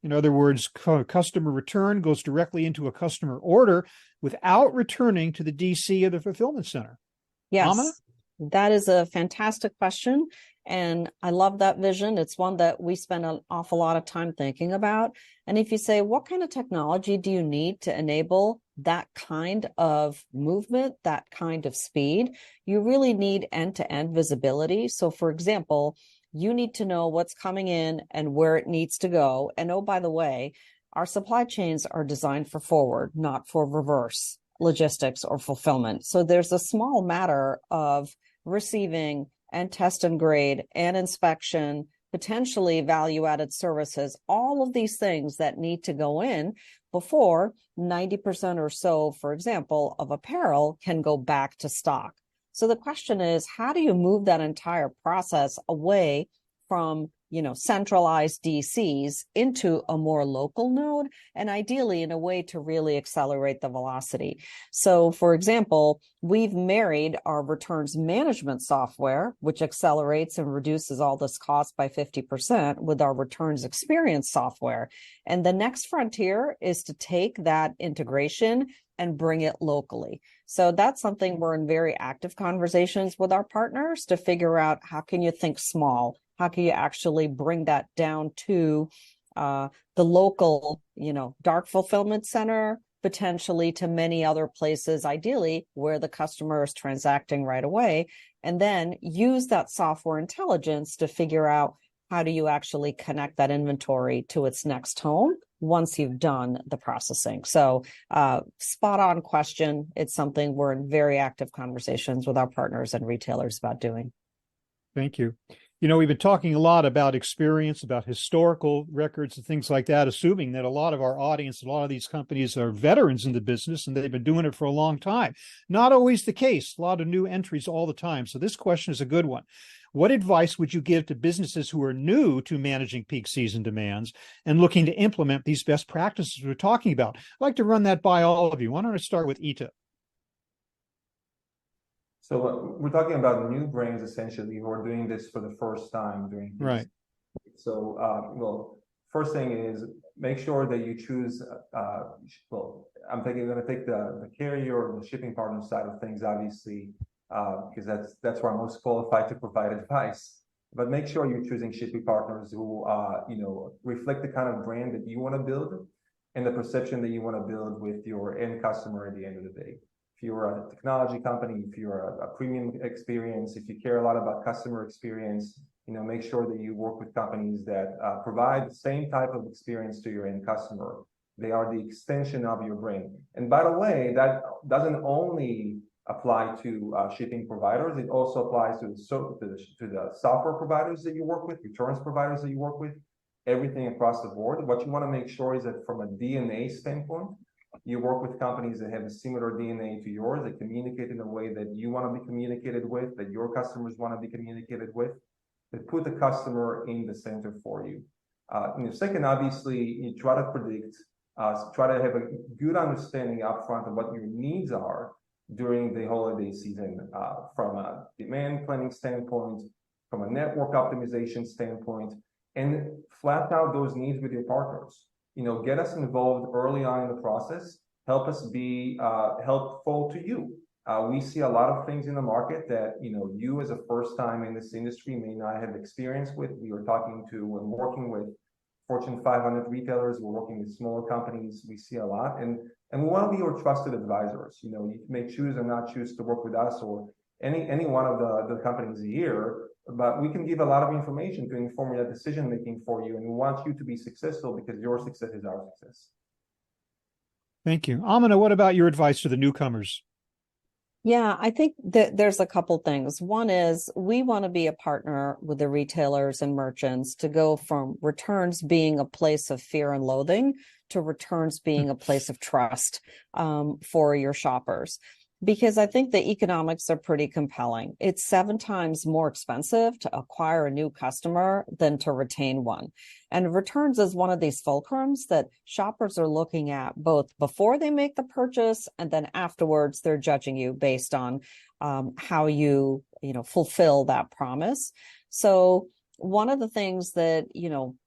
In other words, customer return goes directly into a customer order without returning to the DC or the fulfillment center. Yes, Amina? That is a fantastic question. And I love that vision. It's one that we spend an awful lot of time thinking about. And if you say, what kind of technology do you need to enable that kind of movement, that kind of speed? You really need end-to-end visibility. So for example, you need to know what's coming in and where it needs to go. And oh, by the way, our supply chains are designed for forward, not for reverse logistics or fulfillment. So there's a small matter of receiving and test and grade and inspection, potentially value-added services, all of these things that need to go in before 90% or so, for example, of apparel can go back to stock. So the question is, how do you move that entire process away from, centralized DCs into a more local node, and ideally in a way to really accelerate the velocity? So, for example, we've married our returns management software, which accelerates and reduces all this cost by 50%, with our returns experience software. And the next frontier is to take that integration and bring it locally. So that's something we're in very active conversations with our partners to figure out, how can you think small? How can you actually bring that down to the local, dark fulfillment center, potentially to many other places, ideally where the customer is transacting right away, and then use that software intelligence to figure out, how do you actually connect that inventory to its next home once you've done the processing? So spot on question. It's something we're in very active conversations with our partners and retailers about doing. Thank you. We've been talking a lot about experience, about historical records and things like that, assuming that a lot of our audience, a lot of these companies are veterans in the business and they've been doing it for a long time. Not always the case. A lot of new entries all the time. So this question is a good one. What advice would you give to businesses who are new to managing peak season demands and looking to implement these best practices we're talking about? I'd like to run that by all of you. Why don't I start with Ita? So we're talking about new brands essentially who are doing this for the first time during peak. Right. So, first thing is make sure that you choose. I'm going to take the carrier or the shipping partner side of things, obviously, because that's where I'm most qualified to provide advice. But make sure you're choosing shipping partners who reflect the kind of brand that you want to build and the perception that you want to build with your end customer at the end of the day. If you're a technology company, if you're a premium experience, if you care a lot about customer experience, make sure that you work with companies that provide the same type of experience to your end customer. They are the extension of your brand. And by the way, that doesn't only apply to shipping providers. It also applies to the software providers that you work with, returns providers that you work with, everything across the board. What you want to make sure is that from a DNA standpoint, you work with companies that have a similar DNA to yours, that communicate in a way that you want to be communicated with, that your customers want to be communicated with, that put the customer in the center for you. Second, obviously, you try to predict, try to have a good understanding upfront of what your needs are during the holiday season, from a demand planning standpoint, from a network optimization standpoint, and flat out those needs with your partners. Get us involved early on in the process. Help us be helpful to you. We see a lot of things in the market that you as a first time in this industry may not have experience with. We are talking to and working with Fortune 500 retailers. We're working with smaller companies. We see a lot, and we want to be your trusted advisors. You may choose or not choose to work with us or any one of the companies here, but we can give a lot of information to inform that decision making for you, and we want you to be successful because your success is our success. Thank you. Amina, what about your advice to the newcomers? Yeah, I think that there's a couple things. One is we want to be a partner with the retailers and merchants to go from returns being a place of fear and loathing to returns being a place of trust for your shoppers. Because I think the economics are pretty compelling. It's 7 times more expensive to acquire a new customer than to retain one. And returns is one of these fulcrums that shoppers are looking at both before they make the purchase and then afterwards they're judging you based on how you fulfill that promise. So one of the things that,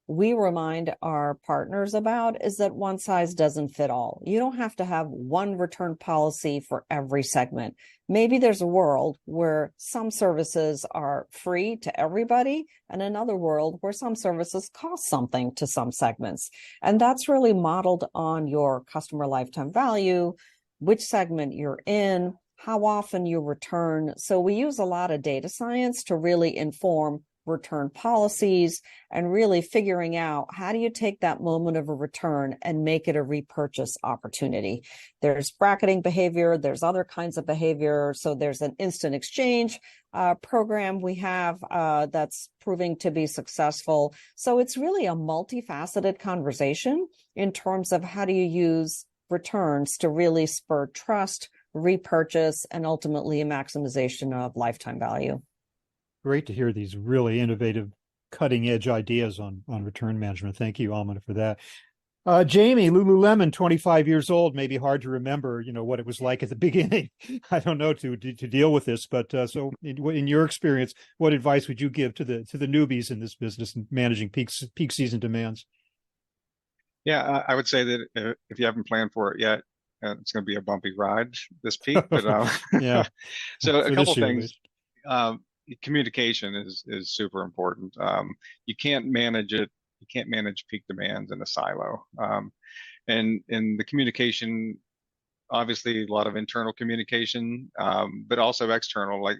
we remind our partners about is that one size doesn't fit all. You don't have to have one return policy for every segment. Maybe there's a world where some services are free to everybody and another world where some services cost something to some segments. And that's really modeled on your customer lifetime value, which segment you're in, how often you return. So we use a lot of data science to really inform return policies, and really figuring out how do you take that moment of a return and make it a repurchase opportunity. There's bracketing behavior, there's other kinds of behavior. So there's an instant exchange program we have that's proving to be successful. So it's really a multifaceted conversation in terms of how do you use returns to really spur trust, repurchase, and ultimately a maximization of lifetime value. Great to hear these really innovative, cutting edge ideas on return management. Thank you, Amina, for that. Jamie, Lululemon, 25 years old, maybe hard to remember, what it was like at the beginning. I don't know to deal with this, but so in your experience, what advice would you give to the newbies in this business and managing peak season demands? Yeah, I would say that if you haven't planned for it yet, it's going to be a bumpy ride this peak. But yeah. So For a couple this year, things. Communication is super important. You can't manage it. You can't manage peak demands in a silo. And in the communication, obviously a lot of internal communication, but also external. Like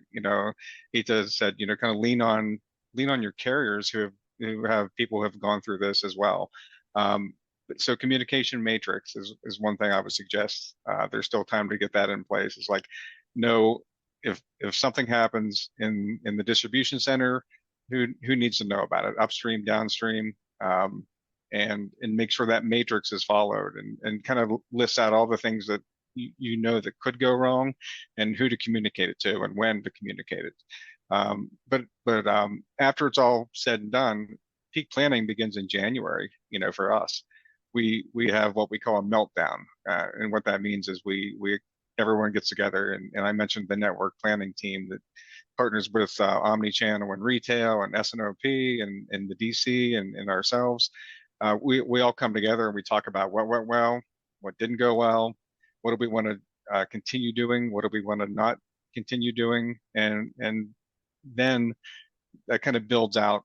Ita said, kind of lean on your carriers who have people who have gone through this as well. So communication matrix is one thing I would suggest. There's still time to get that in place. It's like, no, if something happens in the distribution center, who needs to know about it, upstream, downstream, and make sure that matrix is followed, and kind of lists out all the things that that could go wrong, and who to communicate it to and when to communicate it. But after it's all said and done, peak planning begins in January. For us, we have what we call a meltdown, and what that means is everyone gets together, and I mentioned the network planning team that partners with omnichannel and retail and S&OP and the DC and ourselves. We all come together and we talk about what went well, what didn't go well, what do we want to continue doing, what do we want to not continue doing, and then that kind of builds out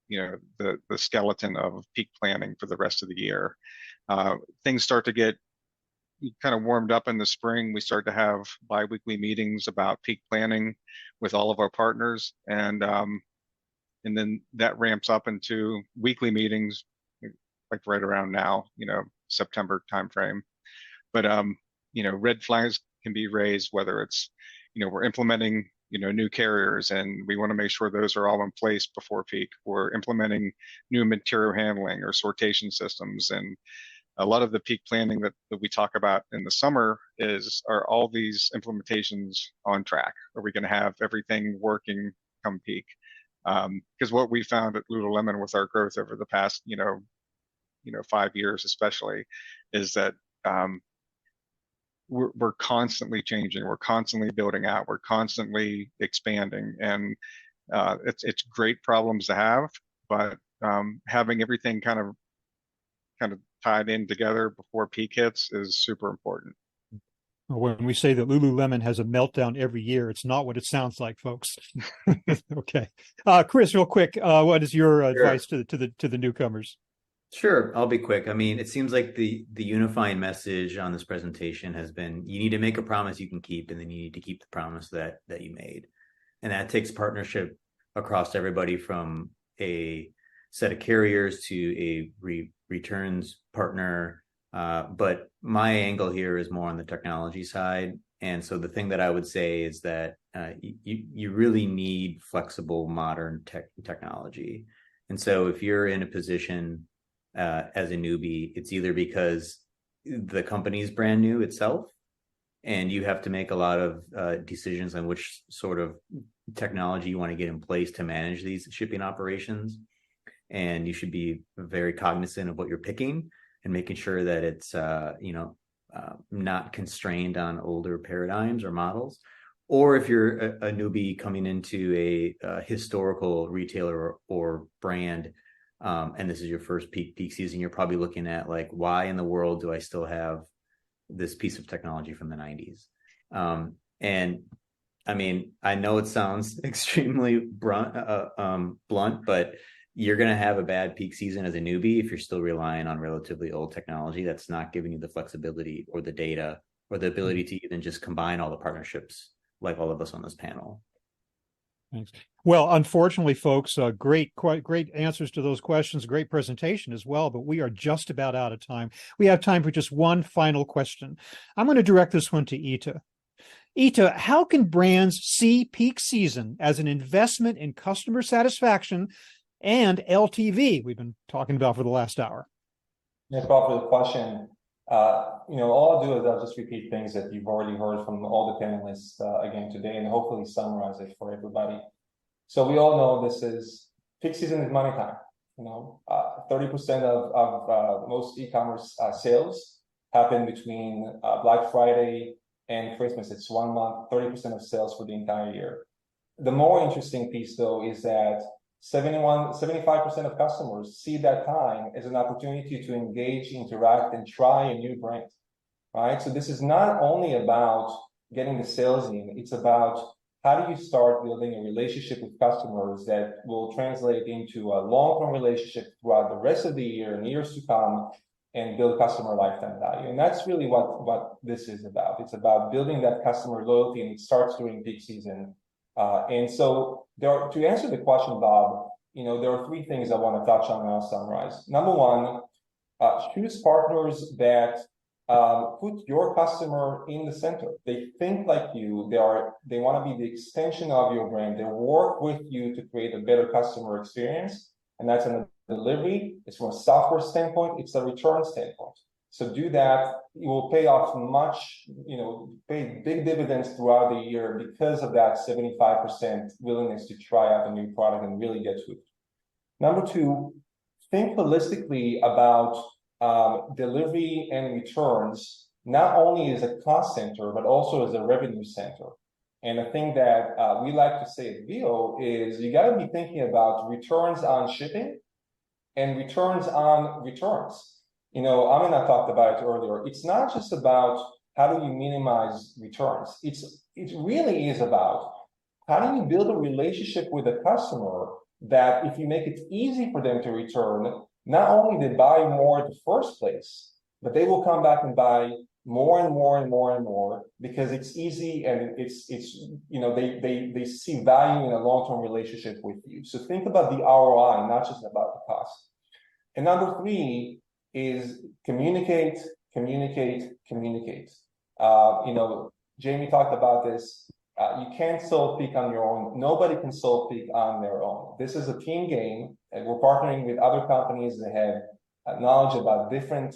the skeleton of peak planning for the rest of the year. Things start to get kind of warmed up in the spring. We start to have bi-weekly meetings about peak planning with all of our partners, and then that ramps up into weekly meetings, like right around now, September timeframe. But red flags can be raised, whether it's we're implementing new carriers, and we want to make sure those are all in place before peak. We're implementing new material handling or sortation systems, and a lot of the peak planning that we talk about in the summer are all these implementations on track? Are we going to have everything working come peak? Because what we found at Lululemon with our growth over the past 5 years especially is that we're constantly changing, we're constantly building out, we're constantly expanding, and it's great problems to have, but having everything kind of tied in together before peak hits is super important. When we say that Lululemon has a meltdown every year, it's not what it sounds like, folks. Okay, Chris, real quick, what is your advice to the newcomers? Sure, I'll be quick. I mean, it seems like the unifying message on this presentation has been: you need to make a promise you can keep, and then you need to keep the promise that you made, and that takes partnership across everybody from a set of carriers to a returns partner. But my angle here is more on the technology side. And so the thing that I would say is that you really need flexible, modern technology. And so if you're in a position as a newbie, it's either because the company's brand new itself, and you have to make a lot of decisions on which sort of technology you want to get in place to manage these shipping operations. And you should be very cognizant of what you're picking and making sure that it's not constrained on older paradigms or models. Or if you're a newbie coming into a historical retailer or brand, and this is your first peak season, you're probably looking at like, why in the world do I still have this piece of technology from the 90s? And I mean, I know it sounds extremely blunt, but you're going to have a bad peak season as a newbie if you're still relying on relatively old technology that's not giving you the flexibility or the data or the ability to even just combine all the partnerships like all of us on this panel. Thanks. Well, unfortunately, folks, quite great answers to those questions, great presentation as well, but we are just about out of time. We have time for just one final question. I'm going to direct this one to Ita. Ita, how can brands see peak season as an investment in customer satisfaction and LTV we've been talking about for the last hour? Thanks, Bob, for the question. All I'll do is I'll just repeat things that you've already heard from all the panelists again today, and hopefully summarize it for everybody. So we all know this is peak season is money time. 30% of most e-commerce sales happen between Black Friday and Christmas. It's 1 month, 30% of sales for the entire year. The more interesting piece, though, is that 75% of customers see that time as an opportunity to engage, interact, and try a new brand, right? So this is not only about getting the sales in, it's about how do you start building a relationship with customers that will translate into a long-term relationship throughout the rest of the year and years to come, and build customer lifetime value. And that's really what this is about. It's about building that customer loyalty, and it starts during peak season. And so to answer the question, Bob, there are 3 things I want to touch on and I'll summarize. Number one, choose partners that put your customer in the center. They think like you. They want to be the extension of your brand. They work with you to create a better customer experience. And that's a delivery. It's from a software standpoint. It's a return standpoint. So do that. It will pay off pay big dividends throughout the year because of that 75% willingness to try out a new product and really get hooked. Number 2, think holistically about delivery and returns, not only as a cost center, but also as a revenue center. And the thing that we like to say at Veho is you got to be thinking about returns on shipping and returns on returns. Amina talked about it earlier. It's not just about how do you minimize returns. It really is about how do you build a relationship with a customer that if you make it easy for them to return, not only they buy more in the first place, but they will come back and buy more and more and more and more because it's easy and they see value in a long-term relationship with you. So think about the ROI, not just about the cost. And number 3 is communicate. Jamie talked about this. You can't solve peak on your own. Nobody can solve peak on their own. This is a team game, and we're partnering with other companies that have knowledge about different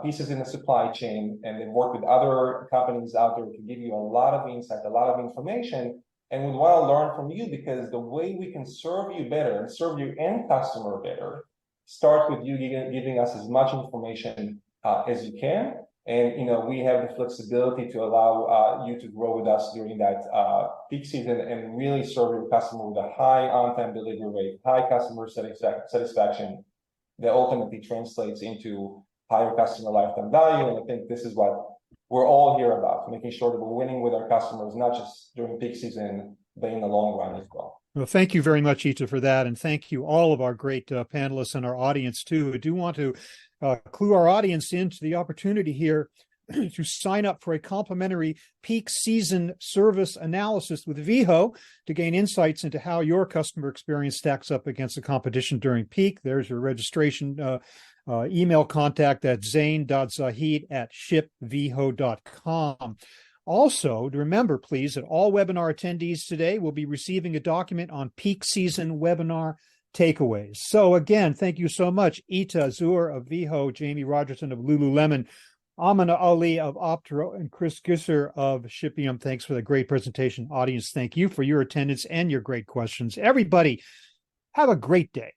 pieces in the supply chain, and they work with other companies out there to give you a lot of insight, a lot of information, and we want to learn from you because the way we can serve you better and serve your end customer better starts with you giving us as much information as you can. And we have the flexibility to allow you to grow with us during that peak season and really serve your customer with a high on-time delivery rate, high customer satisfaction that ultimately translates into higher customer lifetime value. And I think this is what we're all here about, making sure that we're winning with our customers, not just during peak season, but in the long run as well. Well, thank you very much, Ita, for that. And thank you all of our great panelists and our audience, too. I do want to clue our audience into the opportunity here to sign up for a complimentary peak season service analysis with Veho to gain insights into how your customer experience stacks up against the competition during peak. There's your registration email contact at zain.zahid@shipveho.com. Also, to remember, please, that all webinar attendees today will be receiving a document on peak season webinar takeaways. So again, thank you so much, Ita Zur of Veho, Jamie Rogerson of Lululemon, Amina Ali of Optero, and Chris Gisser of Shipium. Thanks for the great presentation. Audience, thank you for your attendance and your great questions. Everybody, have a great day.